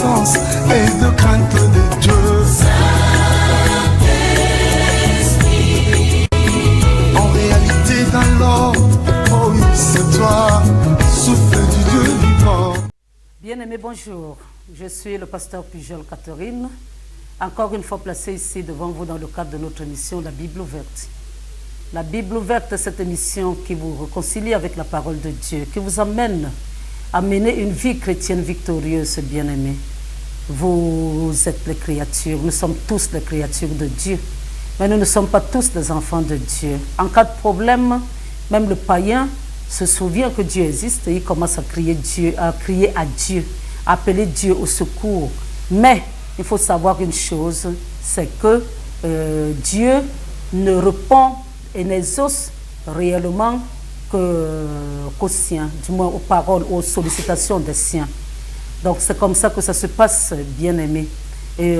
connaissance et de crainte de Dieu. En réalité dans l'ordre, oh oui c'est toi, souffle du Dieu vivant. Bien-aimés, bonjour. Je suis le pasteur Pujol Catherine, encore une fois placé ici devant vous dans le cadre de notre émission La Bible ouverte. La Bible ouverte, cette émission qui vous réconcilie avec la parole de Dieu, qui vous amène à mener une vie chrétienne victorieuse, bien-aimés. Vous êtes les créatures, nous sommes tous les créatures de Dieu, mais nous ne sommes pas tous des enfants de Dieu. En cas de problème, même le païen se souvient que Dieu existe et il commence à crier à Dieu, à appeler Dieu au secours. Mais il faut savoir une chose, c'est que Dieu ne répond et n'exauce réellement qu'aux siens, du moins aux paroles, aux sollicitations des siens. Donc c'est comme ça que ça se passe, bien-aimés. Et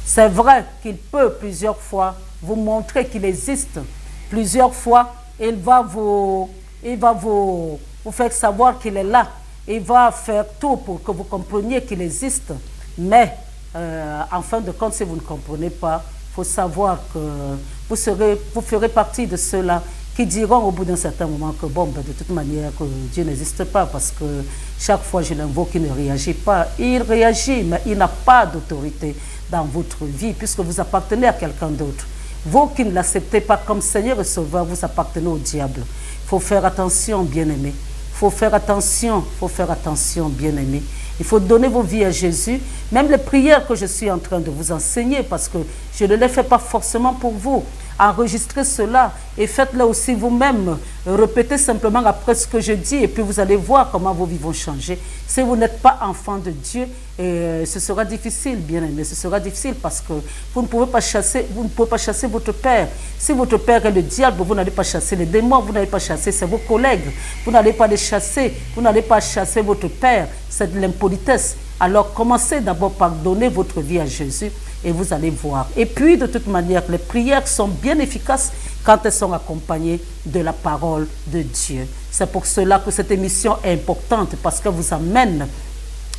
c'est vrai qu'il peut plusieurs fois vous montrer qu'il existe. Plusieurs fois, il va vous faire savoir qu'il est là. Il va faire tout pour que vous compreniez qu'il existe. Mais en fin de compte, si vous ne comprenez pas, il faut savoir que vous ferez partie de ceux-là qui diront au bout d'un certain moment que bon, ben, de toute manière, que Dieu n'existe pas parce que chaque fois je l'invoque, il ne réagit pas. Il réagit, mais il n'a pas d'autorité dans votre vie puisque vous appartenez à quelqu'un d'autre. Vous qui ne l'acceptez pas comme Seigneur et Sauveur, vous appartenez au diable. Il faut faire attention, bien-aimés. Il faut faire attention, bien-aimés. Il faut donner vos vies à Jésus. Même les prières que je suis en train de vous enseigner, parce que je ne les fais pas forcément pour vous. Enregistrez cela et faites-le aussi vous-même. Répétez simplement après ce que je dis et puis vous allez voir comment vos vies vont changer. Si vous n'êtes pas enfant de Dieu, ce sera difficile, bien aimé. Ce sera difficile parce que vous ne pouvez pas chasser votre père. Si votre père est le diable, vous n'allez pas chasser les démons, vous n'allez pas chasser vos collègues, vous n'allez pas les chasser, vous n'allez pas chasser votre père. C'est de l'impolitesse. Alors commencez d'abord par donner votre vie à Jésus et vous allez voir. Et puis de toute manière, les prières sont bien efficaces quand elles sont accompagnées de la parole de Dieu. C'est pour cela que cette émission est importante parce qu'elle vous amène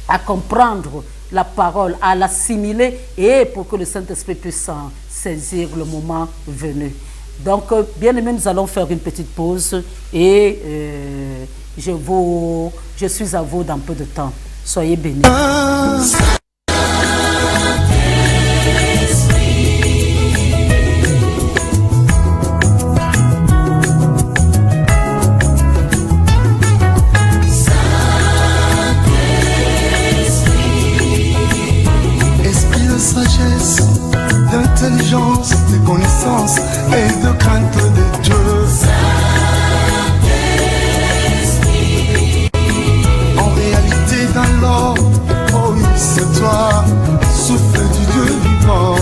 à comprendre la parole, à l'assimiler et pour que le Saint-Esprit puisse s'en saisir le moment venu. Donc, bien aimé, nous allons faire une petite pause et je suis à vous dans peu de temps. Soyez bénis. Esprit de sagesse, d'intelligence, de connaissance et de crainte de Dieu. Dans l'ordre, oh oui, c'est toi, souffle du Dieu vivant.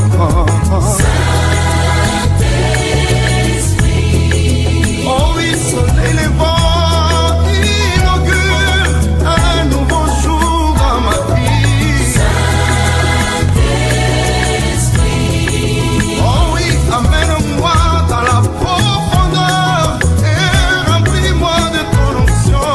Oh oui, soleil levant, inaugure un nouveau jour dans ma vie. Oh oui, amène-moi dans la profondeur et remplis-moi de ton onction.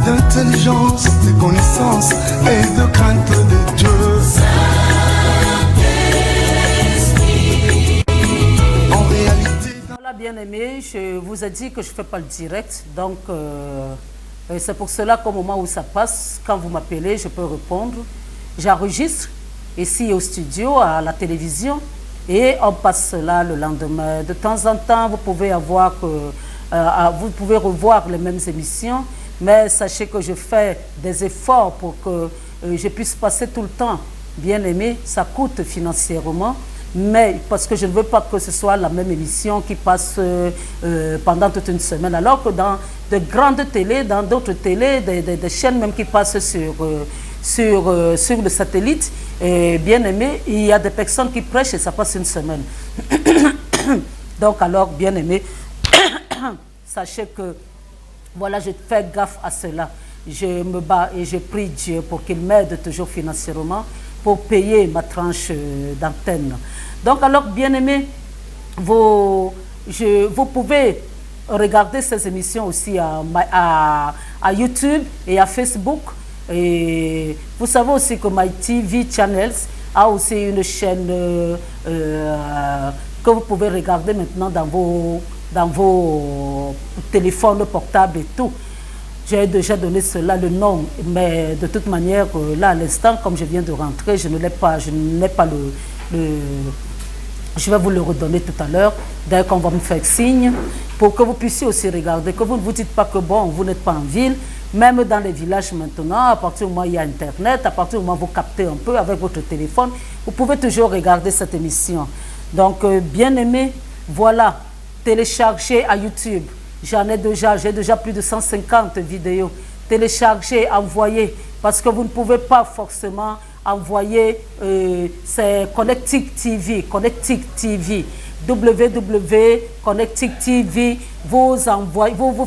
D'intelligence, de connaissance et de crainte de Dieu. En réalité. Voilà, bien aimé, je vous ai dit que je ne fais pas le direct, donc c'est pour cela qu'au moment où ça passe, quand vous m'appelez, je peux répondre. J'enregistre ici au studio, à la télévision, et on passe cela le lendemain. De temps en temps, vous pouvez revoir les mêmes émissions. Mais sachez que je fais des efforts pour que je puisse passer tout le temps. Bien aimé, ça coûte financièrement. mais parce que je ne veux pas que ce soit la même émission qui passe pendant toute une semaine, alors que dans de grandes télés, dans d'autres télés, des chaînes même qui passent sur le satellite, bien aimé, il y a des personnes qui prêchent et ça passe une semaine. Donc alors, bien aimé, sachez que, voilà, je fais gaffe à cela. Je me bats et je prie Dieu pour qu'il m'aide toujours financièrement pour payer ma tranche d'antenne. Donc alors, bien aimé, vous pouvez regarder ces émissions aussi à YouTube et à Facebook. Et vous savez aussi que My TV Channels a aussi une chaîne que vous pouvez regarder maintenant dans vos téléphones portables et tout. J'ai déjà donné cela le nom, mais de toute manière, là à l'instant, comme je viens de rentrer, je n'ai pas je vais vous le redonner tout à l'heure, dès qu'on va me faire signe, pour que vous puissiez aussi regarder, que vous ne vous dites pas que bon, vous n'êtes pas en ville, même dans les villages maintenant, à partir du moment où il y a Internet, à partir du moment où vous captez un peu avec votre téléphone, vous pouvez toujours regarder cette émission. Donc, bien aimé, voilà, téléchargez à YouTube. J'ai déjà plus de 150 vidéos. Téléchargez, envoyez, parce que vous ne pouvez pas forcément envoyer, c'est Connectic TV, www.connectic TV, vous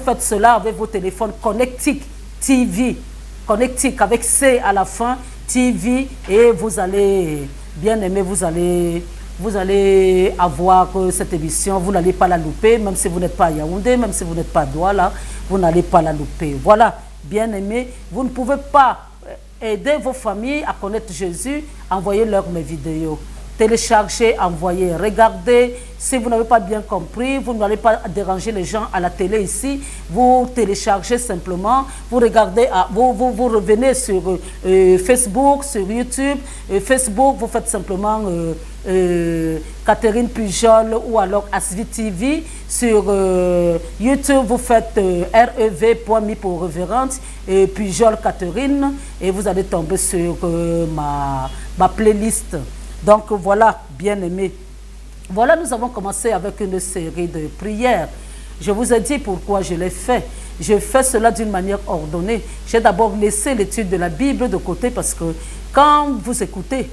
faites cela avec vos téléphones, Connectic TV, Connectic avec C à la fin, TV, et vous allez, bien aimé, vous allez avoir cette émission, vous n'allez pas la louper, même si vous n'êtes pas à Yaoundé, même si vous n'êtes pas à Douala, vous n'allez pas la louper. Voilà, bien aimé, vous ne pouvez pas aider vos familles à connaître Jésus, envoyez-leur mes vidéos. Téléchargez, envoyez, regardez. Si vous n'avez pas bien compris, vous n'allez pas déranger les gens à la télé ici. Vous téléchargez simplement, vous regardez, vous revenez sur Facebook, sur YouTube. Facebook, vous faites simplement Catherine Pujol ou alors Asvi TV. Sur YouTube, vous faites rev.me pour révérende et Pujol Catherine et vous allez tomber sur ma playlist. Donc voilà, bien aimé. Voilà, nous avons commencé avec une série de prières. Je vous ai dit pourquoi je l'ai fait. Je fais cela d'une manière ordonnée. J'ai d'abord laissé l'étude de la Bible de côté parce que quand vous écoutez,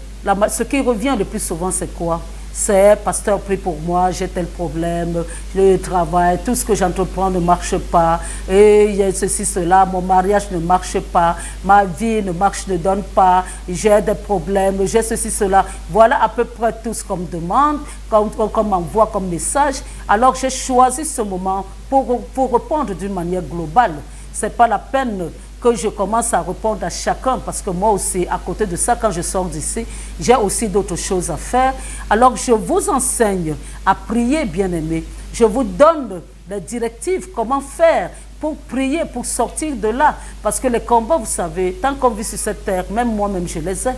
ce qui revient le plus souvent, c'est quoi? C'est « Pasteur, prie pour moi, j'ai tel problème, le travail, tout ce que j'entreprends ne marche pas, et il y a ceci, cela, mon mariage ne marche pas, ma vie ne donne pas, j'ai des problèmes, j'ai ceci, cela. » Voilà à peu près tout ce qu'on me demande, qu'on m'envoie comme message. Alors j'ai choisi ce moment pour répondre d'une manière globale. Ce n'est pas la peine que je commence à répondre à chacun, parce que moi aussi, à côté de ça, quand je sors d'ici, j'ai aussi d'autres choses à faire. Alors, je vous enseigne à prier, bien-aimés. Je vous donne les directives, comment faire pour prier, pour sortir de là. Parce que les combats, vous savez, tant qu'on vit sur cette terre, même moi-même, je les ai.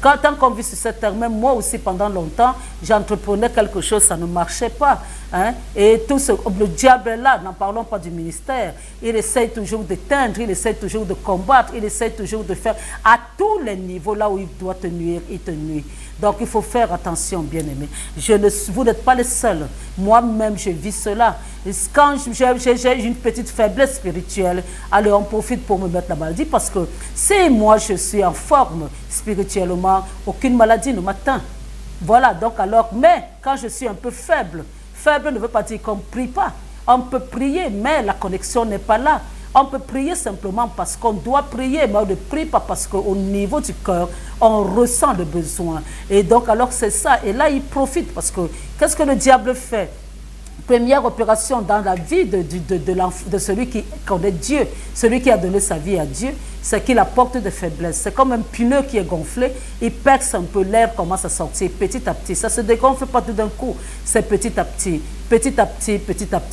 Tant qu'on vit sur cette terre, même moi aussi, pendant longtemps, j'entreprenais quelque chose, ça ne marchait pas. Hein? Et le diable est là, n'en parlons pas du ministère. Il essaye toujours d'éteindre, il essaye toujours de combattre, il essaye toujours de faire à tous les niveaux, là où il doit te nuire, il te nuit. Donc il faut faire attention, bien-aimés. Vous n'êtes pas les seuls. Moi-même, je vis cela. Quand j'ai une petite faiblesse spirituelle, allez, on profite pour me mettre la maladie, parce que si moi je suis en forme spirituellement, aucune maladie ne m'atteint. Voilà, donc alors, mais quand je suis un peu faible ne veut pas dire qu'on ne prie pas. On peut prier, mais la connexion n'est pas là. On peut prier simplement parce qu'on doit prier, mais on ne prie pas parce qu'au niveau du cœur, on ressent le besoin. Et donc, alors, c'est ça. Et là, il profite parce que qu'est-ce que le diable fait? Première opération dans la vie de celui qui connaît Dieu, celui qui a donné sa vie à Dieu, c'est qu'il apporte des faiblesses. C'est comme un pneu qui est gonflé, il perce un peu, l'air commence à sortir petit à petit. Ça ne se dégonfle pas tout d'un coup, c'est petit à petit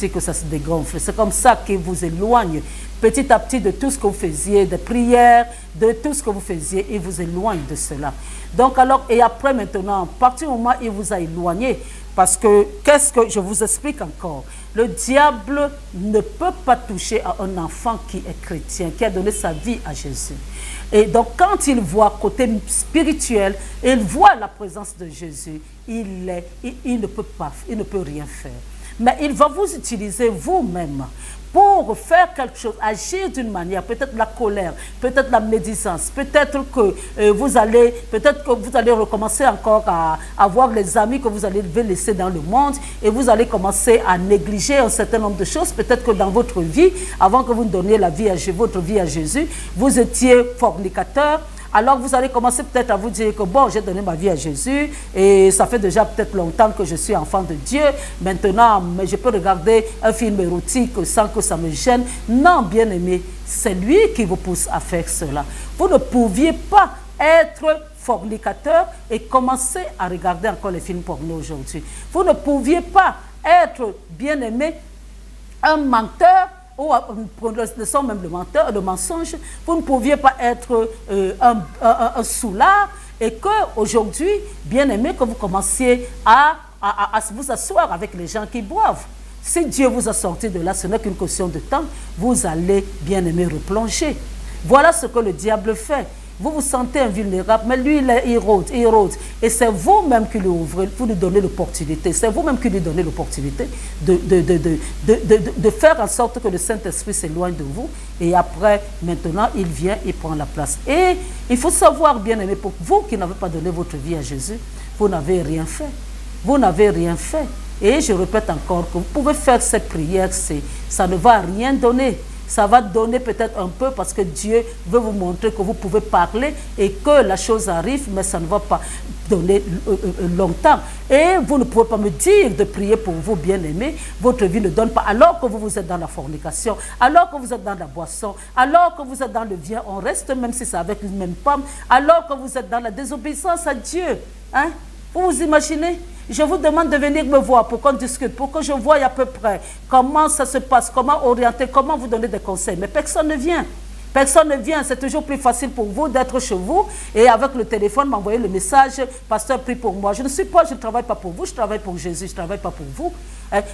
que ça se dégonfle. C'est comme ça qu'il vous éloigne petit à petit de tout ce que vous faisiez, des prières, de tout ce que vous faisiez, il vous éloigne de cela. Donc alors, et après maintenant, à partir du moment où il vous a éloigné, parce que, qu'est-ce que je vous explique encore? Le diable ne peut pas toucher à un enfant qui est chrétien, qui a donné sa vie à Jésus. Et donc, quand il voit côté spirituel, il voit la présence de Jésus, il ne peut pas, il ne peut rien faire. Mais il va vous utiliser vous-même pour faire quelque chose, agir d'une manière, peut-être la colère, peut-être la médisance, peut-être que vous allez recommencer encore à avoir les amis que vous allez laisser dans le monde et vous allez commencer à négliger un certain nombre de choses. Peut-être que dans votre vie, avant que vous donniez votre vie à Jésus, vous étiez fornicateur. Alors vous allez commencer peut-être à vous dire que bon, j'ai donné ma vie à Jésus et ça fait déjà peut-être longtemps que je suis enfant de Dieu. Maintenant, mais je peux regarder un film érotique sans que ça me gêne. Non, bien-aimé, c'est lui qui vous pousse à faire cela. Vous ne pouviez pas être fornicateur et commencer à regarder encore les films porno aujourd'hui. Vous ne pouviez pas être, bien-aimé, un menteur, ou le son même le mensonge, vous ne pouviez pas être un soulard et qu'aujourd'hui, bien aimé, que vous commenciez à vous asseoir avec les gens qui boivent. Si Dieu vous a sorti de là, ce n'est qu'une question de temps, vous allez, bien aimé, replonger. Voilà ce que le diable fait. Vous vous sentez invulnérable, mais lui, il rôde. Et c'est vous-même qui lui ouvrez, vous lui donnez l'opportunité. C'est vous-même qui lui donnez l'opportunité de faire en sorte que le Saint-Esprit s'éloigne de vous. Et après, maintenant, il vient et prend la place. Et il faut savoir, bien aimé, pour vous qui n'avez pas donné votre vie à Jésus, vous n'avez rien fait. Vous n'avez rien fait. Et je répète encore que vous pouvez faire cette prière, ça ne va rien donner. Ça va donner peut-être un peu parce que Dieu veut vous montrer que vous pouvez parler et que la chose arrive, mais ça ne va pas donner longtemps. Et vous ne pouvez pas me dire de prier pour vous, bien-aimés. Votre vie ne donne pas. Alors que vous êtes dans la fornication, alors que vous êtes dans la boisson, alors que vous êtes dans le viens, on reste même si c'est avec une même pomme, alors que vous êtes dans la désobéissance à Dieu. Hein? Vous vous imaginez? Je vous demande de venir me voir pour qu'on discute, pour que je voie à peu près comment ça se passe, comment orienter, comment vous donner des conseils. Mais personne ne vient. Personne ne vient. C'est toujours plus facile pour vous d'être chez vous et avec le téléphone m'envoyer le message, pasteur, prie pour moi. Je ne travaille pas pour vous, je travaille pour Jésus, je ne travaille pas pour vous.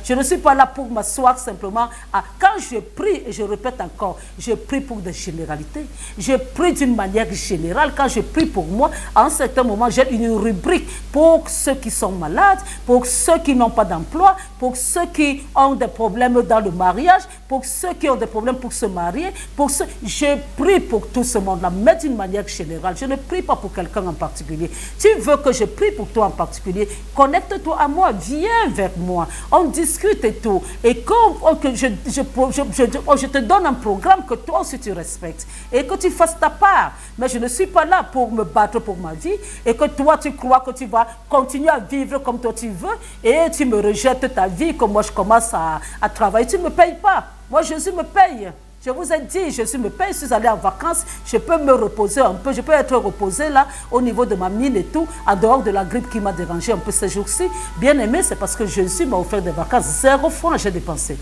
Je ne suis pas là pour m'asseoir simplement. Quand je prie, et je répète encore, je prie pour des généralités. Je prie d'une manière générale. Quand je prie pour moi, à un certain moment, j'ai une rubrique pour ceux qui sont malades, pour ceux qui n'ont pas d'emploi, pour ceux qui ont des problèmes dans le mariage, pour ceux qui ont des problèmes pour se marier, pour ceux... Je prie pour tout ce monde-là, mais d'une manière générale. Je ne prie pas pour quelqu'un en particulier. Tu veux que je prie pour toi en particulier, connecte-toi à moi, viens vers moi. On discute et tout. Et quand je te donne un programme que toi aussi tu respectes et que tu fasses ta part. Mais je ne suis pas là pour me battre pour ma vie et que toi tu crois que tu vas continuer à vivre comme toi tu veux et tu me rejettes ta vie, que moi je commence à travailler. Tu ne me payes pas. Moi, Jésus me paye. Je vous ai dit, Jésus me paye, je suis allé en vacances, je peux me reposer un peu, je peux être reposé là, au niveau de ma mine et tout, en dehors de la grippe qui m'a dérangé un peu ces jours-ci. Bien aimé, c'est parce que Jésus m'a offert des vacances. 0 francs j'ai dépensé.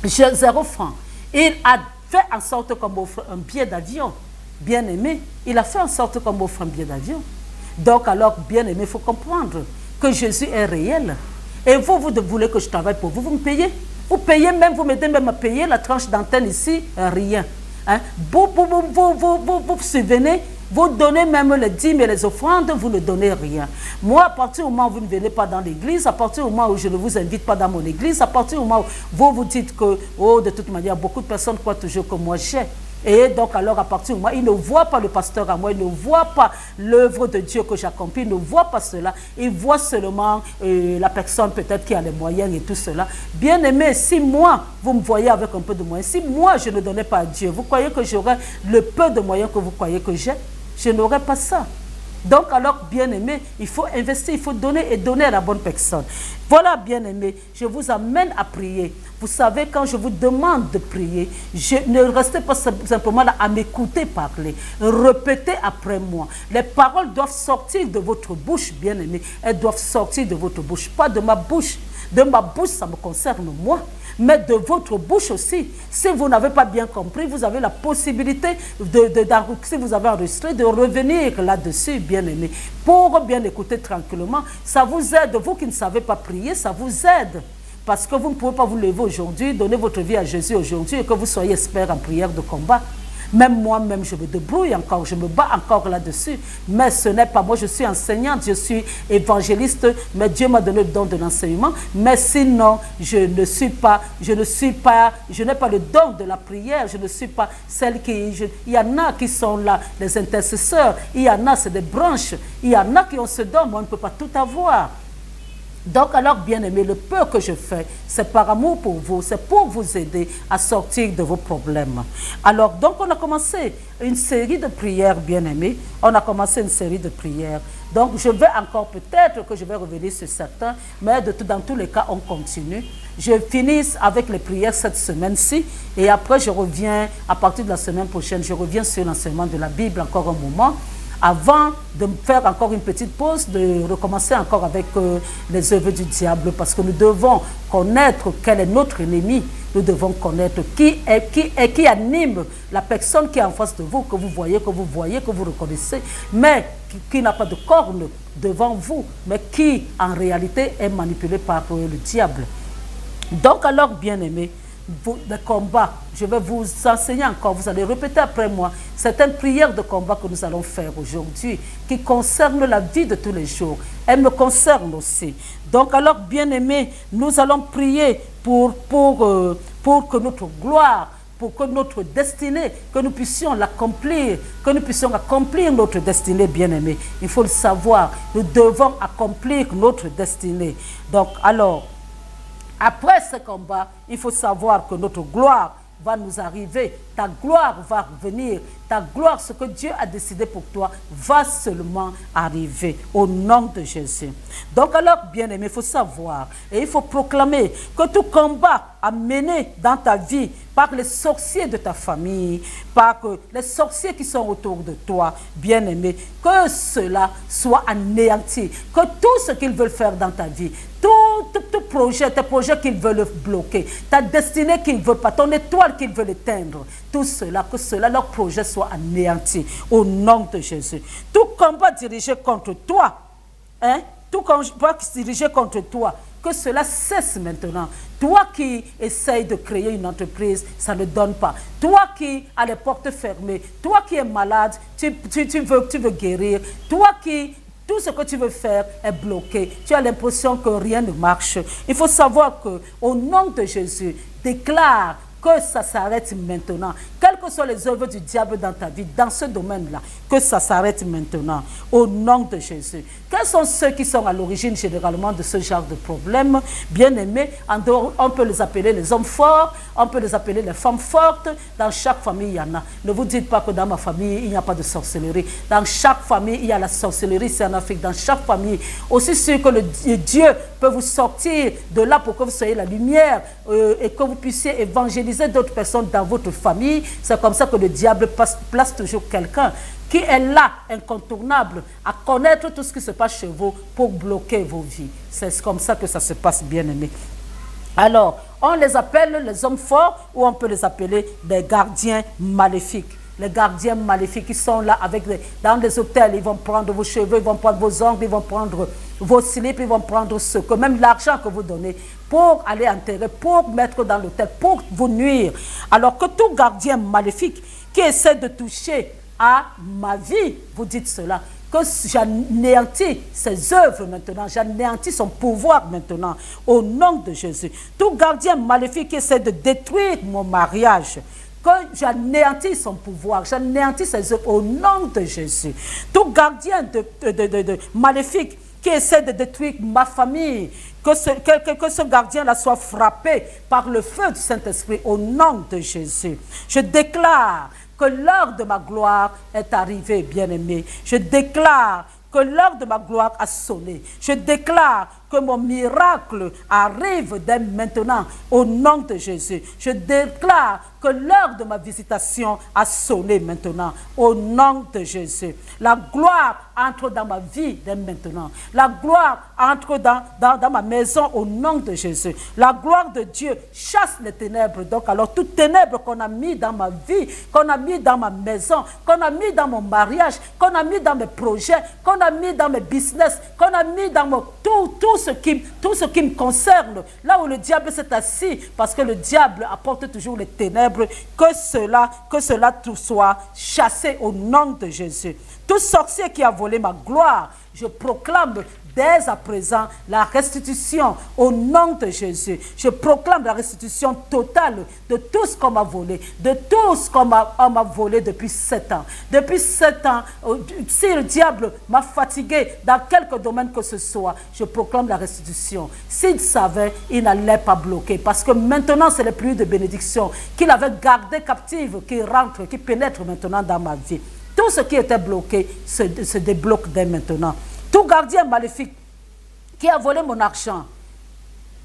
0 francs. Il a fait en sorte qu'on m'offre un billet d'avion. Bien aimé, il a fait en sorte qu'on m'offre un billet d'avion. Donc alors, bien aimé, il faut comprendre que Jésus est réel. Et vous voulez que je travaille pour vous, vous me payez. Vous payez même, vous m'aidez même à payer la tranche d'antenne ici, rien. Hein? Vous subvenez, vous donnez même les dîmes et les offrandes, vous ne donnez rien. Moi, à partir du moment où vous ne venez pas dans l'église, à partir du moment où je ne vous invite pas dans mon église, à partir du moment où vous vous dites que, oh, de toute manière, beaucoup de personnes croient toujours que moi j'ai. Et donc, alors, à partir du moment, il ne voit pas le pasteur à moi, il ne voit pas l'œuvre de Dieu que j'accomplis, il ne voit pas cela. Il voit seulement la personne peut-être qui a les moyens et tout cela. Bien aimé, si moi, vous me voyez avec un peu de moyens, si moi, je ne donnais pas à Dieu, vous croyez que j'aurais le peu de moyens que vous croyez que j'ai? Je n'aurais pas ça. Donc, alors, bien-aimé, il faut investir, il faut donner et donner à la bonne personne. Voilà, bien-aimé, je vous amène à prier. Vous savez, quand je vous demande de prier, ne restez pas simplement là à m'écouter parler. Répétez après moi. Les paroles doivent sortir de votre bouche, bien-aimé. Elles doivent sortir de votre bouche, pas de ma bouche. De ma bouche, ça me concerne moi. mais de votre bouche aussi. Si vous n'avez pas bien compris, vous avez la possibilité, si vous avez enregistré, de revenir là-dessus, bien-aimé, pour bien écouter tranquillement. Ça vous aide, vous qui ne savez pas prier, ça vous aide. Parce que vous ne pouvez pas vous lever aujourd'hui, donner votre vie à Jésus aujourd'hui et que vous soyez expert en prière de combat. Même moi-même, je me débrouille encore, je me bats encore là-dessus. Mais ce n'est pas moi, je suis enseignante, je suis évangéliste, mais Dieu m'a donné le don de l'enseignement. Mais sinon, je n'ai pas le don de la prière, je ne suis pas celle qui... il y en a qui sont là, les intercesseurs, il y en a, c'est des branches, il y en a qui ont ce don, mais on ne peut pas tout avoir. Donc alors, bien-aimés, le peu que je fais, c'est par amour pour vous, c'est pour vous aider à sortir de vos problèmes. Alors, donc on a commencé une série de prières, bien-aimés. On a commencé une série de prières. Donc, je vais encore, peut-être que je vais revenir sur certains, mais dans tous les cas, on continue. Je finis avec les prières cette semaine-ci, et après, je reviens, à partir de la semaine prochaine, je reviens sur l'enseignement de la Bible encore un moment, avant de faire encore une petite pause, de recommencer encore avec les œuvres du diable, parce que nous devons connaître quel est notre ennemi, nous devons connaître qui anime la personne qui est en face de vous, que vous voyez, que vous reconnaissez, mais qui n'a pas de cornes devant vous, mais qui en réalité est manipulé par le diable. Donc alors, bien-aimés, de combat, je vais vous enseigner encore, vous allez répéter après moi certaines prières de combat que nous allons faire aujourd'hui qui concernent la vie de tous les jours. Elles me concernent aussi. Donc alors, bien-aimés, nous allons prier pour que notre gloire, pour que notre destinée, que nous puissions l'accomplir, que nous puissions accomplir notre destinée, bien-aimés. Il faut le savoir, nous devons accomplir notre destinée. Donc alors, après ce combat, il faut savoir que notre gloire va nous arriver. Ta gloire va venir. Ta gloire, ce que Dieu a décidé pour toi, va seulement arriver au nom de Jésus. Donc alors, bien-aimé, il faut savoir et il faut proclamer que tout combat mené dans ta vie par les sorciers de ta famille, par les sorciers qui sont autour de toi, bien-aimé, que cela soit anéanti, que tout ce qu'ils veulent faire dans ta vie, tout projet, tes projets qu'ils veulent bloquer, ta destinée qu'ils ne veulent pas, ton étoile qu'ils veulent éteindre, tout cela, que cela, leur projet soit anéanti au nom de Jésus. Tout combat dirigé contre toi, tout combat dirigé contre toi, que cela cesse maintenant. Toi qui essayes de créer une entreprise, ça ne donne pas. Toi qui as les portes fermées, toi qui es malade, tu veux guérir, toi qui... Tout ce que tu veux faire est bloqué. Tu as l'impression que rien ne marche. Il faut savoir qu'au nom de Jésus, déclare que ça s'arrête maintenant. Quelles que soient les œuvres du diable dans ta vie, dans ce domaine-là, que ça s'arrête maintenant. Au nom de Jésus. Quels sont ceux qui sont à l'origine généralement de ce genre de problème? Bien-aimés, on peut les appeler les hommes forts, on peut les appeler les femmes fortes. Dans chaque famille, il y en a. Ne vous dites pas que dans ma famille, il n'y a pas de sorcellerie. Dans chaque famille, il y a la sorcellerie, c'est en Afrique. Dans chaque famille, aussi sûr que Dieu peut vous sortir de là pour que vous soyez la lumière et que vous puissiez évangéliser d'autres personnes dans votre famille. C'est comme ça que le diable place toujours quelqu'un qui est là, incontournable, à connaître tout ce qui se passe chez vous pour bloquer vos vies. C'est comme ça que ça se passe, bien aimé. Alors, on les appelle les hommes forts ou on peut les appeler des gardiens maléfiques. Les gardiens maléfiques qui sont là dans les hôtels, ils vont prendre vos cheveux, ils vont prendre vos ongles, ils vont prendre vos slips, ils vont prendre même l'argent que vous donnez pour aller enterrer, pour mettre dans l'hôtel, pour vous nuire. Alors que tout gardien maléfique qui essaie de toucher à ma vie, vous dites cela, que j'anéantis ses œuvres maintenant, j'anéantis son pouvoir maintenant, au nom de Jésus. Tout gardien maléfique qui essaie de détruire mon mariage, que j'anéantis son pouvoir, j'anéantis ses œuvres au nom de Jésus. Tout gardien maléfique qui essaie de détruire ma famille, que ce gardien-là soit frappé par le feu du Saint-Esprit au nom de Jésus. Je déclare que l'heure de ma gloire est arrivée, bien-aimé. Je déclare que l'heure de ma gloire a sonné. Je déclare que mon miracle arrive dès maintenant au nom de Jésus. Je déclare que l'heure de ma visitation a sonné maintenant au nom de Jésus. La gloire entre dans ma vie dès maintenant. La gloire entre dans ma maison au nom de Jésus. La gloire de Dieu chasse les ténèbres. Donc alors toutes ténèbres qu'on a mis dans ma vie, qu'on a mis dans ma maison, qu'on a mis dans mon mariage, qu'on a mis dans mes projets, qu'on a mis dans mes business, qu'on a mis dans tout ce qui me concerne, là où le diable s'est assis, parce que le diable apporte toujours les ténèbres, que cela tout soit chassé au nom de Jésus. Tout sorcier qui a volé ma gloire, je proclame dès à présent la restitution au nom de Jésus. Je proclame la restitution totale de tout ce qu'on m'a volé, de tout ce qu'on m'a volé depuis 7 ans. Depuis 7 ans, si le diable m'a fatigué dans quelque domaine que ce soit, je proclame la restitution. S'il savait, il n'allait pas bloquer, parce que maintenant c'est les pluies de bénédiction qu'il avait gardées captives, qui rentrent, qui pénètrent maintenant dans ma vie. Tout ce qui était bloqué se débloque dès maintenant. Tout gardien maléfique qui a volé mon argent,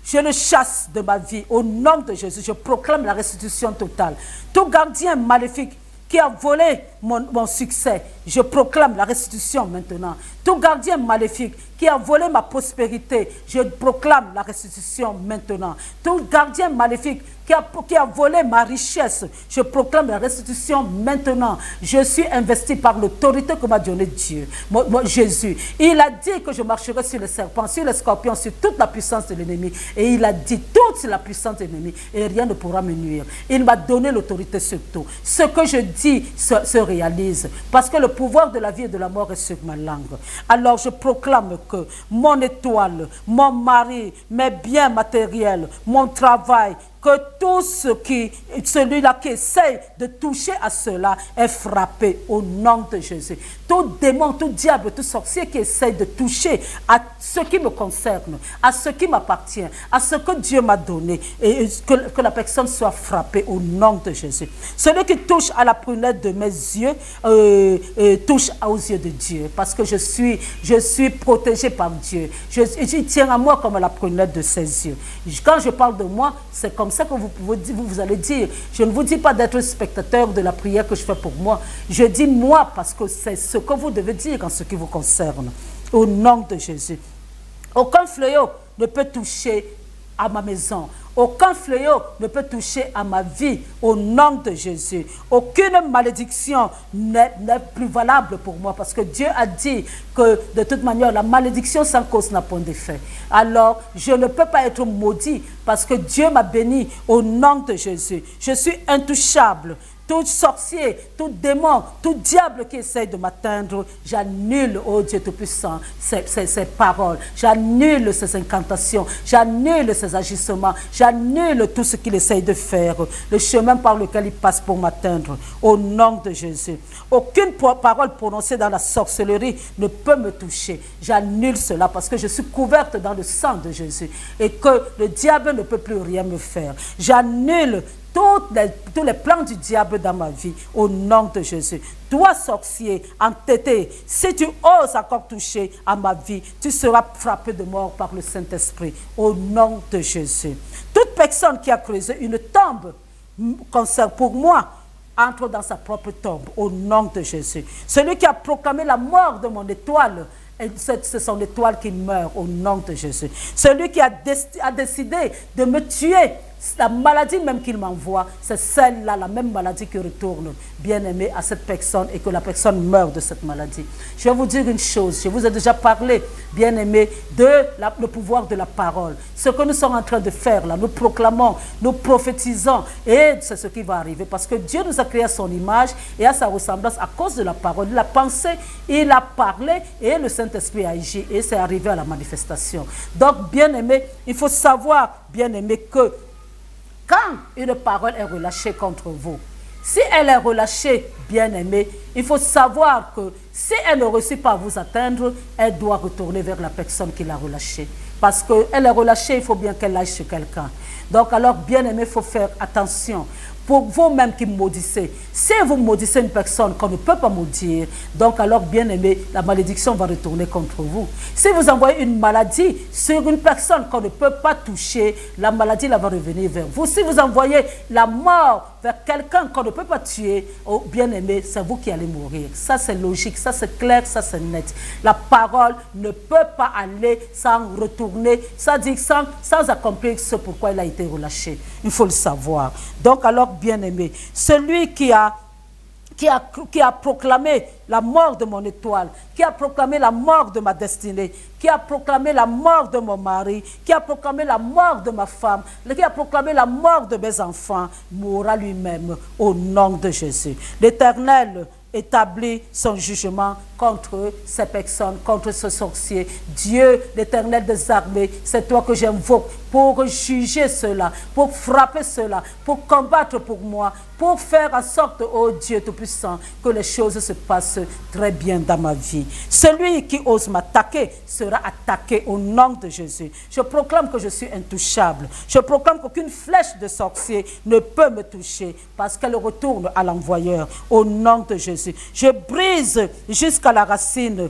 je le chasse de ma vie au nom de Jésus. Je proclame la restitution totale. Tout gardien maléfique qui a volé mon succès, je proclame la restitution maintenant. Tout gardien maléfique qui a volé ma prospérité, je proclame la restitution maintenant. Tout gardien maléfique qui a volé ma richesse, je proclame la restitution maintenant. Je suis investi par l'autorité que m'a donnée Dieu, Jésus. Il a dit que je marcherai sur les serpents, sur les scorpions, sur toute la puissance de l'ennemi. Et il a dit toute la puissance de l'ennemi et rien ne pourra me nuire. Il m'a donné l'autorité sur tout. Ce que je dis se réalise, parce que le pouvoir de la vie et de la mort est sur ma langue. Alors je proclame que mon étoile, mon mari, mes biens matériels, mon travail, que tout celui-là qui essaye de toucher à cela est frappé au nom de Jésus. Tout démon, tout diable, tout sorcier qui essaye de toucher à ce qui me concerne, à ce qui m'appartient, à ce que Dieu m'a donné, et que la personne soit frappée au nom de Jésus. Celui qui touche à la prunelle de mes yeux touche aux yeux de Dieu, parce que je suis protégé par Dieu. Il tient à moi comme la prunelle de ses yeux. Quand je parle de moi, c'est comme ça que vous allez dire. Je ne vous dis pas d'être spectateur de la prière que je fais pour moi. Je dis moi parce que c'est ce que vous devez dire en ce qui vous concerne. Au nom de Jésus. Aucun fléau ne peut toucher à ma maison. Aucun fléau ne peut toucher à ma vie au nom de Jésus. Aucune malédiction n'est plus valable pour moi, parce que Dieu a dit que de toute manière la malédiction sans cause n'a point d'effet. Alors je ne peux pas être maudit parce que Dieu m'a béni au nom de Jésus. Je suis intouchable. Tout sorcier, tout démon, tout diable qui essaye de m'atteindre, j'annule, oh Dieu Tout-Puissant, ces paroles. J'annule ces incantations, j'annule ces agissements, j'annule tout ce qu'il essaye de faire, le chemin par lequel il passe pour m'atteindre, au nom de Jésus. Aucune parole prononcée dans la sorcellerie ne peut me toucher. J'annule cela parce que je suis couverte dans le sang de Jésus et que le diable ne peut plus rien me faire. J'annule tous les plans du diable dans ma vie, au nom de Jésus. Toi, sorcier, entêté, si tu oses encore toucher à ma vie, tu seras frappé de mort par le Saint-Esprit, au nom de Jésus. Toute personne qui a creusé une tombe pour moi, entre dans sa propre tombe, au nom de Jésus. Celui qui a proclamé la mort de mon étoile, c'est son étoile qui meurt au nom de Jésus. Celui qui a décidé de me tuer, la maladie même qu'il m'envoie, c'est celle-là, la même maladie qui retourne, bien-aimé, à cette personne et que la personne meurt de cette maladie. Je vais vous dire une chose, je vous ai déjà parlé, bien-aimé, le pouvoir de la parole. Ce que nous sommes en train de faire là, nous proclamons, nous prophétisons et c'est ce qui va arriver parce que Dieu nous a créé à son image et à sa ressemblance à cause de la parole. Il a pensé, il a parlé et le Saint-Esprit a agi et c'est arrivé à la manifestation. Donc, bien-aimé, il faut savoir, bien-aimé, que quand une parole est relâchée contre vous, si elle est relâchée, bien-aimée, il faut savoir que si elle ne réussit pas à vous atteindre, elle doit retourner vers la personne qui l'a relâchée. Parce qu'elle est relâchée, il faut bien qu'elle aille chez quelqu'un. Donc alors, bien-aimé, il faut faire attention. pour vous-même qui maudissez. Si vous maudissez une personne qu'on ne peut pas maudire, donc alors, bien aimé, la malédiction va retourner contre vous. Si vous envoyez une maladie sur une personne qu'on ne peut pas toucher, la maladie là, va revenir vers vous. Si vous envoyez la mort vers quelqu'un qu'on ne peut pas tuer, oh, bien aimé, c'est vous qui allez mourir. Ça c'est logique, ça c'est clair, ça c'est net. La parole ne peut pas aller sans retourner, sans accomplir ce pourquoi il a été relâché. Il faut le savoir. Donc alors, bien aimé, celui qui a proclamé la mort de mon étoile, qui a proclamé la mort de ma destinée, qui a proclamé la mort de mon mari, qui a proclamé la mort de ma femme, qui a proclamé la mort de mes enfants, mourra lui-même au nom de Jésus. L'Éternel établit son jugement contre ces personnes, contre ce sorcier. Dieu, l'Éternel des armées, c'est toi que j'invoque pour juger cela, pour frapper cela, pour combattre pour moi, pour faire en sorte, oh Dieu Tout-Puissant, que les choses se passent très bien dans ma vie. Celui qui ose m'attaquer sera attaqué au nom de Jésus. Je proclame que je suis intouchable. Je proclame qu'aucune flèche de sorcier ne peut me toucher parce qu'elle retourne à l'envoyeur au nom de Jésus. Je brise jusqu'à la racine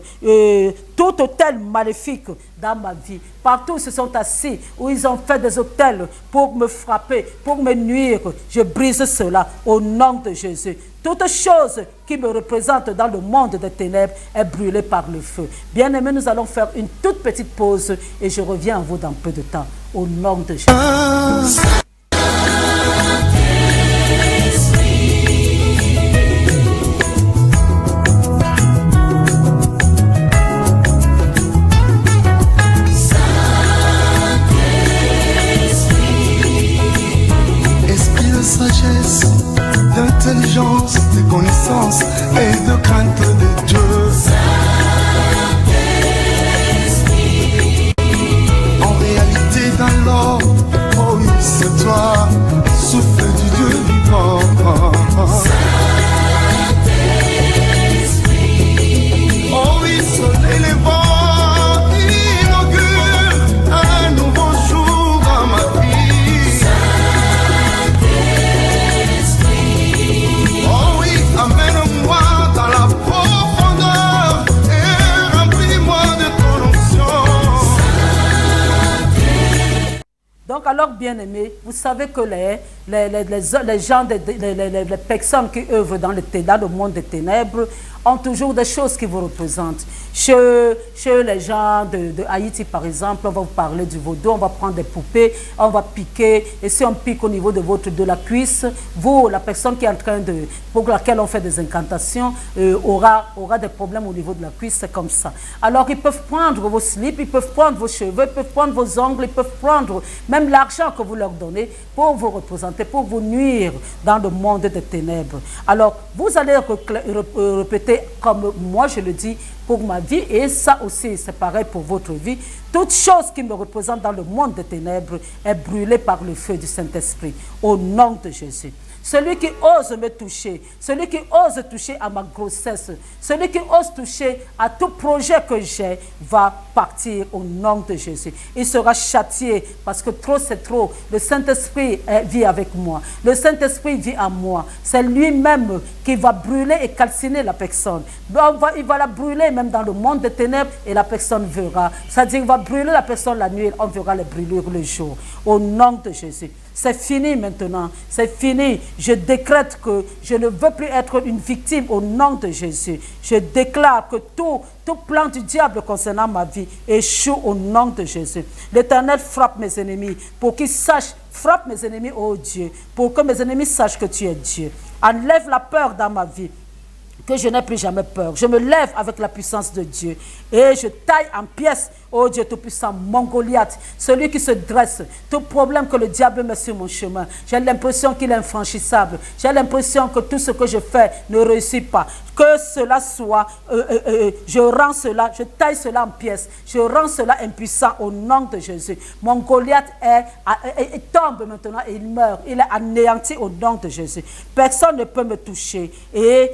tout hôtel maléfique dans ma vie. Partout où ils se sont assis, où ils ont fait des hôtels pour me frapper, pour me nuire, je brise cela au nom de Jésus. Toute chose qui me représente dans le monde des ténèbres est brûlée par le feu. Bien-aimés, nous allons faire une toute petite pause et je reviens à vous dans peu de temps. Au nom de Jésus. Sagesse, d'intelligence, de connaissance et de crainte de Dieu. En réalité, dans l'or, oh oui, c'est toi, souffle du Dieu vivant. Oh oui, soleil levant, inaugure un nouveau jour dans ma vie. Amène-moi dans la profondeur et remplis-moi de ton onction. Donc alors, bien-aimés, vous savez que les gens, les personnes qui œuvrent dans le monde des ténèbres ont toujours des choses qui vous représentent. Chez les gens de Haïti, par exemple, on va vous parler du vaudou, on va prendre des poupées, on va piquer, et si on pique au niveau de la cuisse, vous, la personne qui est en train pour laquelle on fait des incantations, aura des problèmes au niveau de la cuisse, c'est comme ça. Alors, ils peuvent prendre vos slips, ils peuvent prendre vos cheveux, ils peuvent prendre vos ongles, ils peuvent prendre même l'argent que vous leur donnez pour vous représenter, pour vous nuire dans le monde des ténèbres. Alors, vous allez répéter comme moi je le dis pour ma vie, et ça aussi c'est pareil pour votre vie. Toute chose qui me représente dans le monde des ténèbres est brûlée par le feu du Saint-Esprit au nom de Jésus. Celui qui ose me toucher, celui qui ose toucher à ma grossesse, celui qui ose toucher à tout projet que j'ai, va partir au nom de Jésus. Il sera châtié parce que trop c'est trop. Le Saint-Esprit vit avec moi. Le Saint-Esprit vit en moi. C'est lui-même qui va brûler et calciner la personne. Il va la brûler même dans le monde des ténèbres et la personne verra. C'est-à-dire qu'il va brûler la personne la nuit et on verra les brûlures le jour. Au nom de Jésus. C'est fini maintenant, c'est fini. Je décrète que je ne veux plus être une victime au nom de Jésus. Je déclare que tout plan du diable concernant ma vie échoue au nom de Jésus. L'Éternel frappe mes ennemis pour qu'ils sachent, frappe mes ennemis, oh Dieu, pour que mes ennemis sachent que tu es Dieu. Enlève la peur dans ma vie, que je n'ai plus jamais peur. Je me lève avec la puissance de Dieu et je taille en pièces, oh Dieu Tout-Puissant, mon Goliath, celui qui se dresse, tout problème que le diable met sur mon chemin. J'ai l'impression qu'il est infranchissable. J'ai l'impression que tout ce que je fais ne réussit pas. Que cela soit, je rends cela, je taille cela en pièces, je rends cela impuissant au nom de Jésus. Mon Goliath tombe maintenant et il meurt, il est anéanti au nom de Jésus. Personne ne peut me toucher et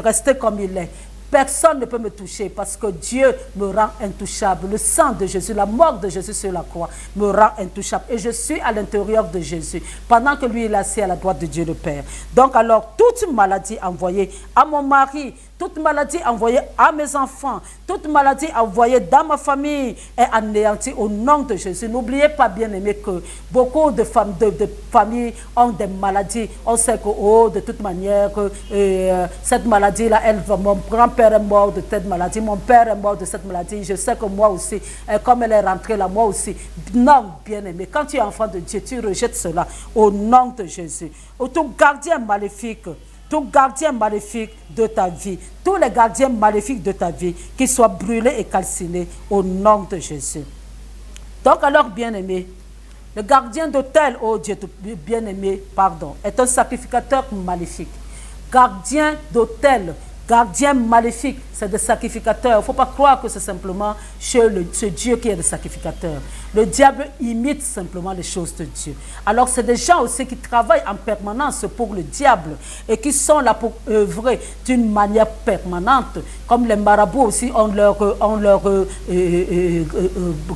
rester comme il est. Personne ne peut me toucher parce que Dieu me rend intouchable. Le sang de Jésus, la mort de Jésus sur la croix me rend intouchable. Et je suis à l'intérieur de Jésus pendant que lui il est assis à la droite de Dieu le Père. Donc alors, toute maladie envoyée à mon mari, toute maladie envoyée à mes enfants, toute maladie envoyée dans ma famille est anéantie au nom de Jésus. N'oubliez pas, bien aimé, que beaucoup de familles ont des maladies. On sait que, de toute manière, cette maladie-là, mon grand-père est mort de cette maladie, mon père est mort de cette maladie. Je sais que moi aussi, comme elle est rentrée là, moi aussi. Non, bien aimé, quand tu es enfant de Dieu, tu rejettes cela au nom de Jésus. Tout gardien maléfique, tout gardien maléfique de ta vie, tous les gardiens maléfiques de ta vie, qu'ils soient brûlés et calcinés au nom de Jésus. Donc alors, bien-aimé, le gardien d'autel, oh Dieu bien-aimé, pardon, est un sacrificateur maléfique. Gardien d'autel, gardien maléfique, c'est des sacrificateurs. Il ne faut pas croire que c'est simplement ce Dieu qui est le sacrificateur. Le diable imite simplement les choses de Dieu. Alors c'est des gens aussi qui travaillent en permanence pour le diable et qui sont là pour œuvrer d'une manière permanente. Comme les marabouts aussi ont leur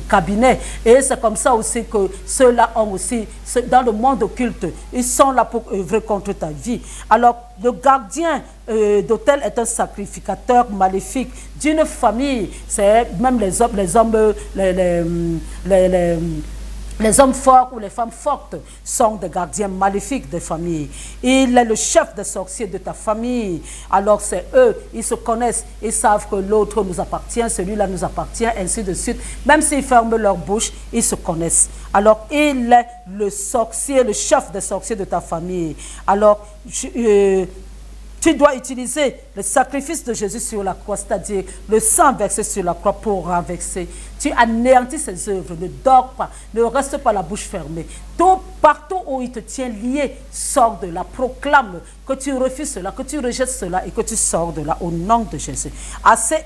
cabinet. Et c'est comme ça aussi que ceux-là ont aussi, dans le monde occulte, ils sont là pour œuvrer contre ta vie. Alors le gardien d'autel est un sacrificateur maléfique d'une famille. C'est même les hommes forts ou les femmes fortes sont des gardiens maléfiques des familles. Il est le chef des sorciers de ta famille. Alors c'est eux, ils se connaissent, ils savent que l'autre nous appartient, celui-là nous appartient, ainsi de suite. Même s'ils ferment leur bouche, ils se connaissent. Alors il est le sorcier, le chef des sorciers de ta famille. Alors tu dois utiliser le sacrifice de Jésus sur la croix, c'est-à-dire le sang versé sur la croix pour renverser. Tu anéantis ses œuvres, ne dors pas, ne reste pas la bouche fermée. Partout où il te tient lié, sors de là, proclame que tu refuses cela, que tu rejettes cela et que tu sors de là au nom de Jésus. Assez,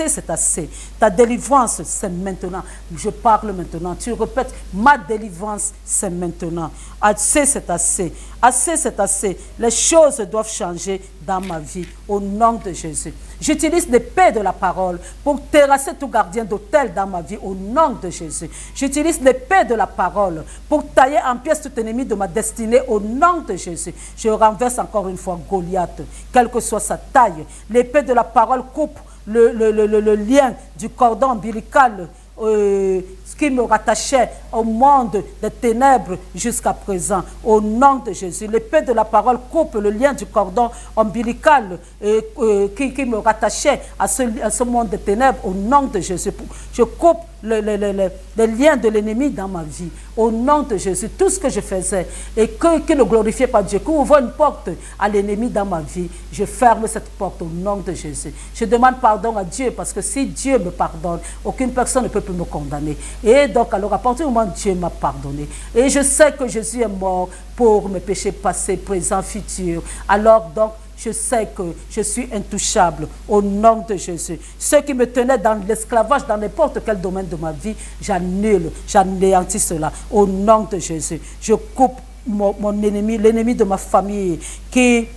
c'est assez. Ta délivrance, c'est maintenant. Je parle maintenant. Tu répètes, ma délivrance, c'est maintenant. Assez, c'est assez. Assez, c'est assez. Les choses doivent changer dans ma vie au nom de Jésus. J'utilise l'épée de la parole pour terrasser tout gardien d'autel dans ma vie au nom de Jésus. J'utilise l'épée de la parole pour tailler en pièces tout ennemi de ma destinée au nom de Jésus. Je renverse encore une fois Goliath, quelle que soit sa taille. L'épée de la parole coupe le lien du cordon ombilical ce qui me rattachait au monde des ténèbres jusqu'à présent. Au nom de Jésus, l'épée de la parole coupe le lien du cordon ombilical qui me rattachait à ce monde des ténèbres. Au nom de Jésus, je coupe les liens de l'ennemi dans ma vie. Au nom de Jésus, tout ce que je faisais et qui ne glorifiait pas Dieu, qui ouvre une porte à l'ennemi dans ma vie, je ferme cette porte au nom de Jésus. Je demande pardon à Dieu parce que si Dieu me pardonne, aucune personne ne peut plus me condamner. Et donc, alors, à partir du moment où Dieu m'a pardonné, et je sais que Jésus est mort pour mes péchés passés, présents, futurs, alors donc, je sais que je suis intouchable au nom de Jésus. Ceux qui me tenaient dans l'esclavage, dans n'importe quel domaine de ma vie, j'annule, j'anéantis cela au nom de Jésus. Je coupe mon ennemi, l'ennemi de ma famille qui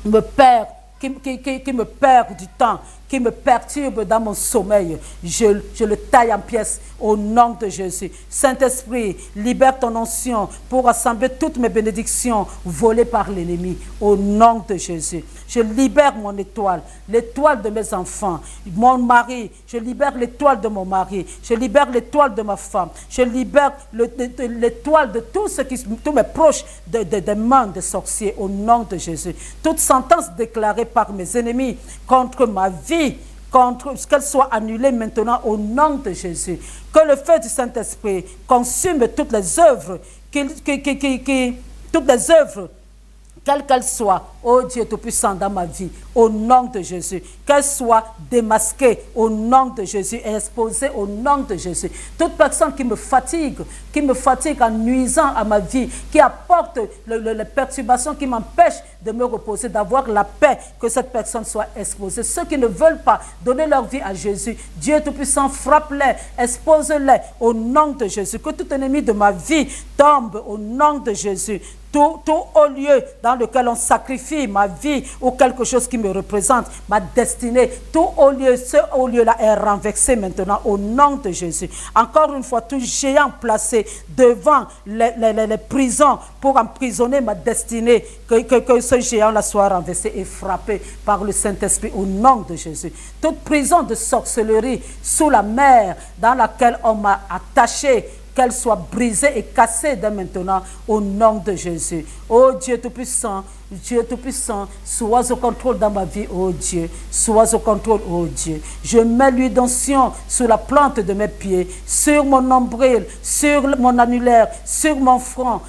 me perd, qui me perd du temps, qui me perturbe dans mon sommeil. Je le taille en pièces au nom de Jésus. Saint-Esprit, libère ton onction pour rassembler toutes mes bénédictions volées par l'ennemi au nom de Jésus. Je libère mon étoile, l'étoile de mes enfants, mon mari, je libère l'étoile de mon mari, je libère l'étoile de ma femme, je libère l'étoile de tous mes proches des mains des sorciers au nom de Jésus. Toute sentence déclarée par mes ennemis contre ma vie, qu'elle soit annulée maintenant au nom de Jésus. Que le feu du Saint-Esprit consume toutes les œuvres, toutes les œuvres, quelles qu'elles soient, oh Dieu Tout-Puissant, dans ma vie, au nom de Jésus. Qu'elles soient démasquées au nom de Jésus et exposées au nom de Jésus. Toute personne qui me fatigue en nuisant à ma vie, qui apporte les perturbations, qui m'empêchent de me reposer, d'avoir la paix, que cette personne soit exposée. Ceux qui ne veulent pas donner leur vie à Jésus, Dieu Tout-Puissant, frappe-les, expose-les au nom de Jésus. Que tout ennemi de ma vie tombe au nom de Jésus. Tout haut lieu dans lequel on sacrifie ma vie ou quelque chose qui me représente, ma destinée, tout ce haut lieu-là est renversé maintenant au nom de Jésus. Encore une fois, tout géant placé devant les prisons pour emprisonner ma destinée, que ce géant-là soit renversé et frappé par le Saint-Esprit au nom de Jésus. Toute prison de sorcellerie sous la mer dans laquelle on m'a attaché, qu'elle soit brisée et cassée dès maintenant au nom de Jésus. Oh Dieu Tout-Puissant, sois au contrôle dans ma vie, oh Dieu. Sois au contrôle, oh Dieu. Je mets l'huile d'onction sur la plante de mes pieds, sur mon nombril, sur mon annulaire, sur mon front.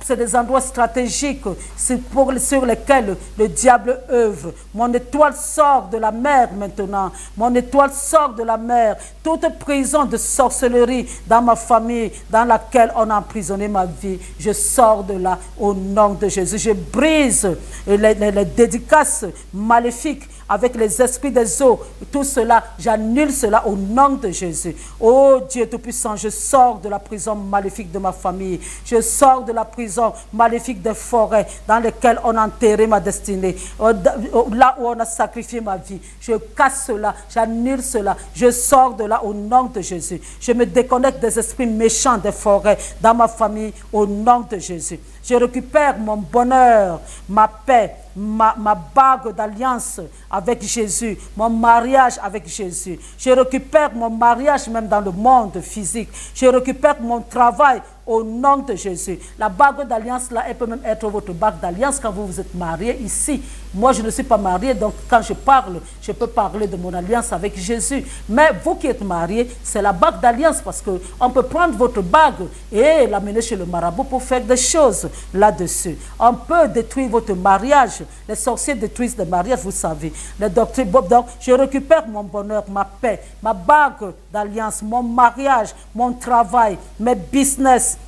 C'est des endroits stratégiques sur lesquels le diable œuvre. Mon étoile sort de la mer maintenant. Mon étoile sort de la mer. Toute prison de sorcellerie dans ma famille, dans laquelle on a emprisonné ma vie, je sors de là au nom de Jésus. Je brise les dédicaces maléfiques avec les esprits des eaux. Tout cela, j'annule cela au nom de Jésus. Oh Dieu Tout-Puissant, je sors de la prison maléfique de ma famille. Je sors de la prison maléfique des forêts dans lesquelles on a enterré ma destinée. Là où on a sacrifié ma vie. Je casse cela, j'annule cela. Je sors de là au nom de Jésus. Je me déconnecte des esprits méchants des forêts dans ma famille au nom de Jésus. Je récupère mon bonheur, ma paix, ma bague d'alliance avec Jésus, mon mariage avec Jésus. Je récupère mon mariage même dans le monde physique. Je récupère mon travail au nom de Jésus. La bague d'alliance là, elle peut même être votre bague d'alliance quand vous êtes marié ici. Moi, je ne suis pas marié, donc quand je parle, je peux parler de mon alliance avec Jésus. Mais vous qui êtes mariés, c'est la bague d'alliance parce qu'on peut prendre votre bague et l'amener chez le marabout pour faire des choses là-dessus. On peut détruire votre mariage. Les sorciers détruisent les mariages, vous savez. Les doctrines, donc, je récupère mon bonheur, ma paix, ma bague d'alliance, mon mariage, mon travail, mes business.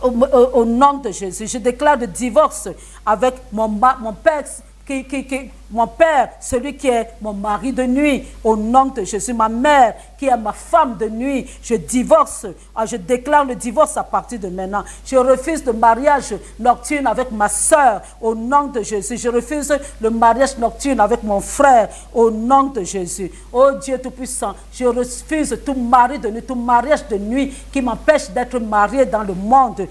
Au nom de Jésus, je déclare le divorce avec mon père, mon père, celui qui est mon mari de nuit, au nom de Jésus, ma mère qui est ma femme de nuit, je divorce, je déclare le divorce à partir de maintenant. Je refuse le mariage nocturne avec ma soeur, au nom de Jésus. Je refuse le mariage nocturne avec mon frère, au nom de Jésus. Oh Dieu Tout-Puissant, je refuse tout mari de nuit, tout mariage de nuit qui m'empêche d'être marié dans le monde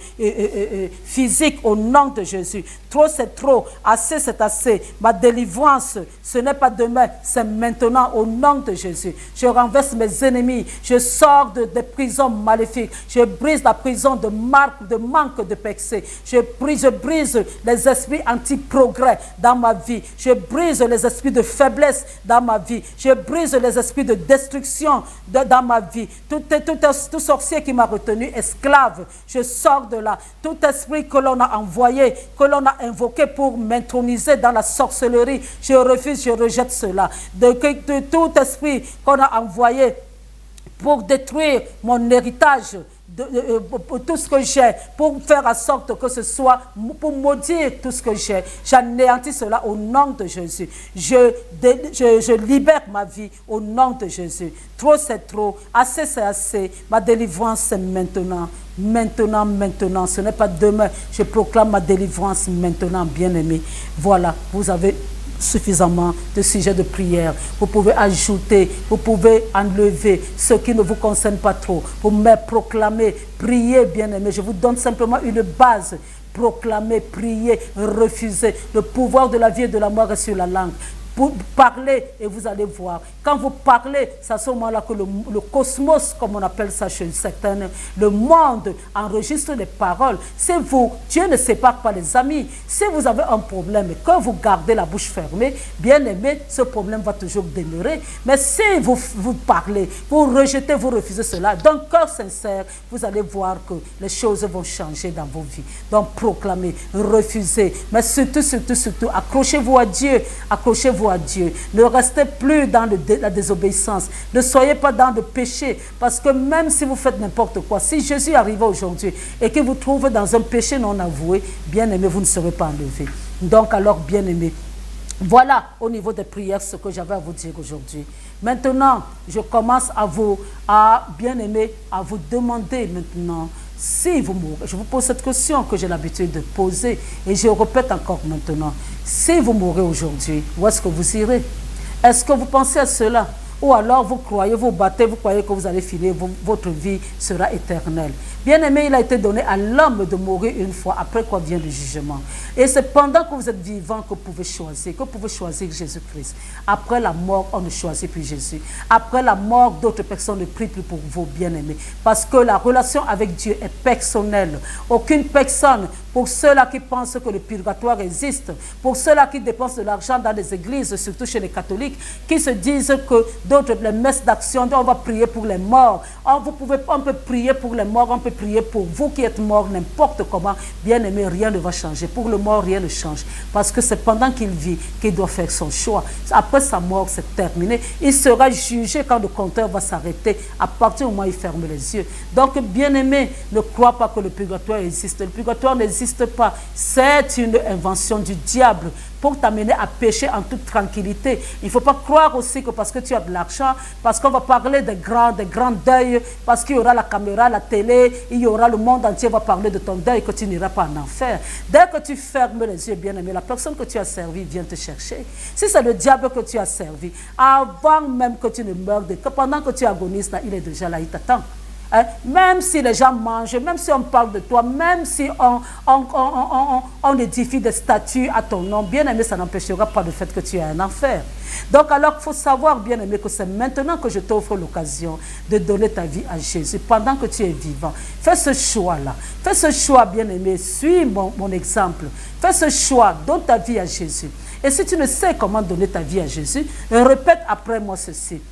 physique, au nom de Jésus. Trop c'est trop, assez c'est assez. Ma délivrance, ce n'est pas demain, c'est maintenant au nom de Jésus. Je renverse mes ennemis, je sors des prisons maléfiques, je brise la prison de manque de péché, je brise les esprits anti-progrès dans ma vie, je brise les esprits de faiblesse dans ma vie, je brise les esprits de destruction dans ma vie. Tout sorcier qui m'a retenu esclave, je sors de là. Tout esprit que l'on a envoyé, que l'on a invoqué pour m'introniser dans la sorcellerie, je refuse, je rejette cela. De tout esprit qu'on a envoyé pour détruire mon héritage, tout ce que j'ai, pour faire en sorte que ce soit, pour maudire tout ce que j'ai, j'anéantis cela au nom de Jésus. Je libère ma vie au nom de Jésus. Trop c'est trop, assez c'est assez, ma délivrance c'est maintenant. Maintenant, ce n'est pas demain. Je proclame ma délivrance maintenant, bien-aimé. Voilà, vous avez suffisamment de sujets de prière. Vous pouvez ajouter, vous pouvez enlever ce qui ne vous concerne pas trop. Vous me proclamez, priez, bien-aimé. Je vous donne simplement une base. Proclamer, prier, refuser. Le pouvoir de la vie et de la mort est sur la langue. Pour parler et vous allez voir. Quand vous parlez, c'est à ce moment-là que le cosmos, comme on appelle ça chez certains, le monde enregistre les paroles. C'est vous. Dieu ne sépare pas les amis. Si vous avez un problème et que vous gardez la bouche fermée, bien aimé, ce problème va toujours demeurer. Mais si vous parlez, vous rejetez, vous refusez cela, d'un cœur sincère, vous allez voir que les choses vont changer dans vos vies. Donc proclamez, refusez. Mais surtout, accrochez-vous à Dieu. Accrochez-vous à Dieu. Ne restez plus dans la désobéissance. Ne soyez pas dans le péché. Parce que même si vous faites n'importe quoi, si Jésus arrive aujourd'hui et qu'il vous trouve dans un péché non avoué, bien aimé, vous ne serez pas enlevé. Donc alors, bien aimé, Voilà au niveau des prières ce que j'avais à vous dire aujourd'hui. Maintenant, je commence bien aimer, à vous demander maintenant si vous mourrez. Je vous pose cette question que j'ai l'habitude de poser et je répète encore maintenant. Si vous mourrez aujourd'hui, où est-ce que vous irez? Est-ce que vous pensez à cela? Ou alors vous croyez, vous battez, vous croyez que vous allez finir, votre vie sera éternelle. Bien aimé, il a été donné à l'homme de mourir une fois, après quoi vient le jugement. Et c'est pendant que vous êtes vivant que vous pouvez choisir Jésus-Christ. Après la mort, on ne choisit plus Jésus. Après la mort, d'autres personnes ne prient plus pour vous, bien aimés. Parce que la relation avec Dieu est personnelle. Aucune personne, pour ceux-là qui pensent que le purgatoire existe, pour ceux-là qui dépensent de l'argent dans les églises, surtout chez les catholiques, qui se disent que d'autres, les messes d'action, on va prier pour les morts. On peut prier pour les morts, on peut prier pour vous qui êtes morts, n'importe comment. Bien aimé, rien ne va changer. Pour le mort, rien ne change. Parce que c'est pendant qu'il vit qu'il doit faire son choix. Après sa mort, c'est terminé. Il sera jugé quand le compteur va s'arrêter. À partir du moment où il ferme les yeux. Donc, bien aimé, ne crois pas que le purgatoire existe. Le purgatoire n'existe pas. C'est une invention du diable pour t'amener à pécher en toute tranquillité. Il ne faut pas croire aussi que parce que tu as de l'argent, parce qu'on va parler des grands deuils, parce qu'il y aura la caméra, la télé, il y aura le monde entier va parler de ton deuil, que tu n'iras pas en enfer. Dès que tu fermes les yeux, bien aimé, la personne que tu as servi vient te chercher. Si c'est le diable que tu as servi, avant même que tu ne meurs, pendant que tu agonises, là, il est déjà là, il t'attend. Même si les gens mangent, même si on parle de toi, même si on édifie des statues à ton nom, bien aimé, ça n'empêchera pas le fait que tu aies un enfer. Donc alors, il faut savoir, bien aimé, que c'est maintenant que je t'offre l'occasion de donner ta vie à Jésus, pendant que tu es vivant. Fais ce choix-là. Fais ce choix, bien aimé. Suis mon exemple. Fais ce choix, donne ta vie à Jésus. Et si tu ne sais comment donner ta vie à Jésus, répète après moi ceci.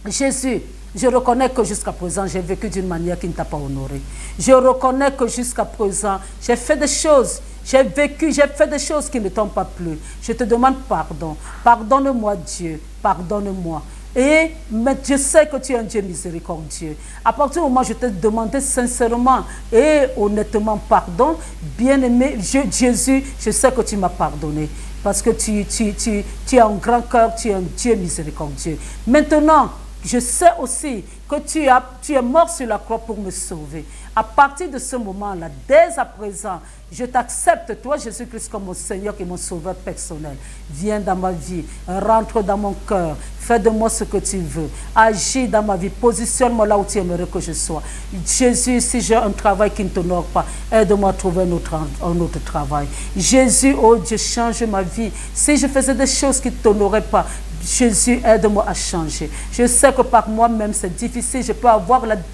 Jésus, je reconnais que jusqu'à présent, j'ai vécu d'une manière qui ne t'a pas honoré. Je reconnais que jusqu'à présent, j'ai fait des choses, j'ai fait des choses qui ne t'ont pas plu. Je te demande pardon. Pardonne-moi, Dieu. Pardonne-moi. Mais je sais que tu es un Dieu miséricordieux. À partir du moment où je t'ai demandé sincèrement et honnêtement pardon, bien-aimé Jésus, je sais que tu m'as pardonné. Parce que tu as un grand cœur, tu es un Dieu miséricordieux. Maintenant, je sais aussi que tu es mort sur la croix pour me sauver. À partir de ce moment-là, dès à présent, je t'accepte, toi Jésus-Christ, comme mon Seigneur et mon Sauveur personnel. Viens dans ma vie, rentre dans mon cœur, fais de moi ce que tu veux. Agis dans ma vie, positionne-moi là où tu aimerais que je sois. Jésus, si j'ai un travail qui ne t'honore pas, aide-moi à trouver un autre travail. Jésus, oh Dieu, change ma vie. Si je faisais des choses qui ne t'honoraient pas, Jésus, aide-moi à changer. Je sais que par moi-même, c'est difficile. Je peux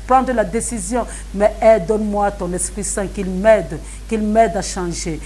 prendre la décision. Mais donne-moi ton Esprit Saint, qu'il m'aide à changer.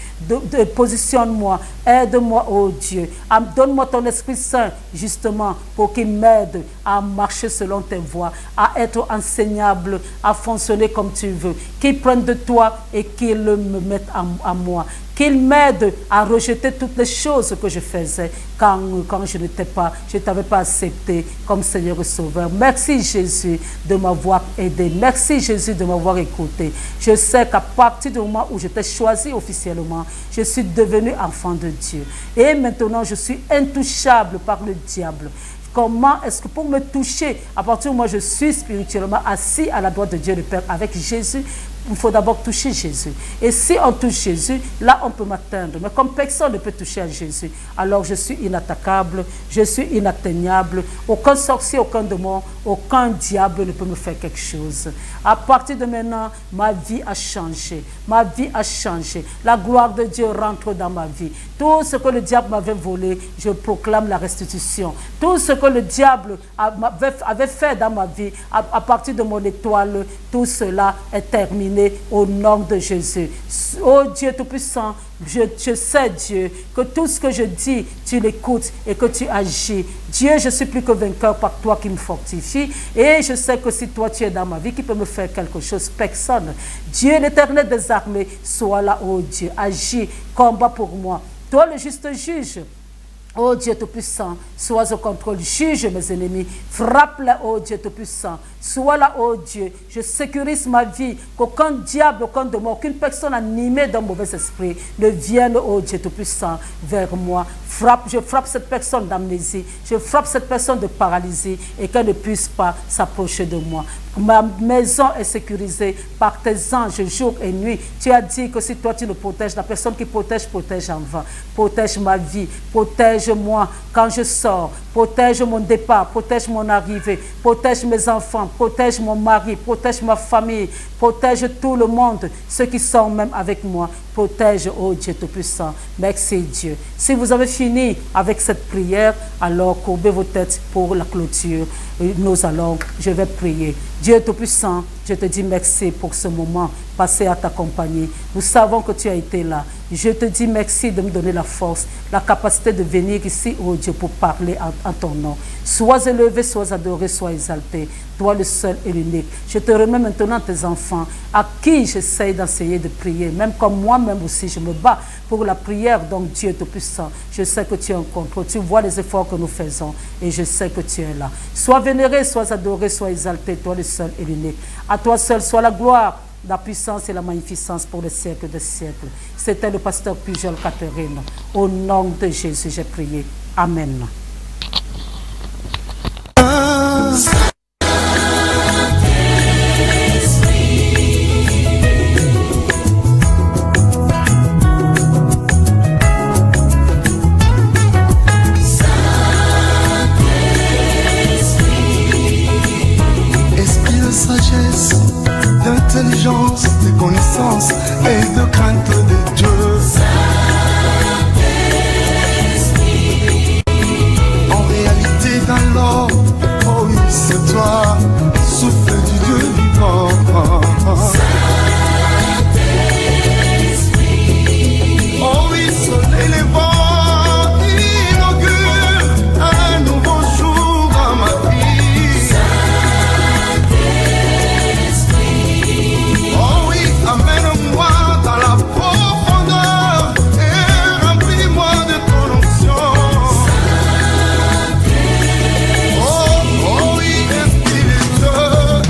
Positionne-moi. Aide-moi, oh Dieu. Donne-moi ton Esprit Saint, justement, pour qu'il m'aide à marcher selon tes voies, à être enseignable, à fonctionner comme tu veux. Qu'il prenne de toi et qu'il me mette à moi. Qu'il m'aide à rejeter toutes les choses que je faisais quand je ne t'avais pas accepté comme Seigneur et Sauveur. Merci Jésus de m'avoir aidé. Merci Jésus de m'avoir écouté. Je sais qu'à partir du moment où je t'ai choisi officiellement, je suis devenu enfant de Dieu. Et maintenant, je suis intouchable par le diable. Comment est-ce que pour me toucher, à partir du moment où je suis spirituellement assis à la droite de Dieu le Père avec Jésus, il faut d'abord toucher Jésus. Et si on touche Jésus, là on peut m'atteindre. Mais comme personne ne peut toucher à Jésus, alors je suis inattaquable, je suis inatteignable. Aucun sorcier, aucun démon, aucun diable ne peut me faire quelque chose. À partir de maintenant, ma vie a changé. Ma vie a changé. La gloire de Dieu rentre dans ma vie. Tout ce que le diable m'avait volé, je proclame la restitution. Tout ce que le diable avait fait dans ma vie, à partir de mon étoile, tout cela est terminé au nom de Jésus. Oh Dieu Tout-Puissant, je sais, Dieu, que tout ce que je dis, tu l'écoutes et que tu agis. Dieu, je suis plus que vainqueur par toi qui me fortifie. Et je sais que si toi tu es dans ma vie, qui peut me faire quelque chose? Personne. Dieu, l'Éternel des armées, sois là, oh Dieu. Agis, combat pour moi. Toi, le juste juge, Oh Dieu Tout-Puissant, sois au contrôle, juge mes ennemis, frappe-les, oh Dieu Tout-Puissant, sois là, oh Dieu, je sécurise ma vie, qu'aucun diable, aucun démon, aucune personne animée d'un mauvais esprit ne vienne, oh Dieu Tout-Puissant, vers moi. Je frappe cette personne d'amnésie, je frappe cette personne de paralysie et qu'elle ne puisse pas s'approcher de moi. Ma maison est sécurisée par tes anges jour et nuit. Tu as dit que si toi tu le protèges, la personne qui protège, protège en vain. Protège ma vie, protège-moi quand je sors, protège mon départ, protège mon arrivée, protège mes enfants, protège mon mari, protège ma famille, protège tout le monde, ceux qui sont même avec moi. Protège, oh Dieu Tout-Puissant. Merci Dieu. Si vous avez fini avec cette prière, alors courbez vos têtes pour la clôture. Je vais prier. Dieu Tout-Puissant, je te dis merci pour ce moment passé à t'accompagner. Nous savons que tu as été là. Je te dis merci de me donner la force, la capacité de venir ici, oh Dieu, pour parler en ton nom. Sois élevé, sois adoré, sois exalté. Toi le seul et l'unique. Je te remets maintenant tes enfants à qui j'essaie d'enseigner de prier. Même comme moi-même aussi, je me bats pour la prière. Donc Dieu Tout-Puissant, je sais que tu es en contrôle. Tu vois les efforts que nous faisons et je sais que tu es là. Sois vénéré, sois adoré, sois exalté. Toi le seul et l'unique. À toi seul soit la gloire, la puissance et la magnificence pour les siècles des siècles. C'était le pasteur Pujol Catherine. Au nom de Jésus, j'ai prié. Amen. Esprit de sagesse, d'intelligence, de connaissance et de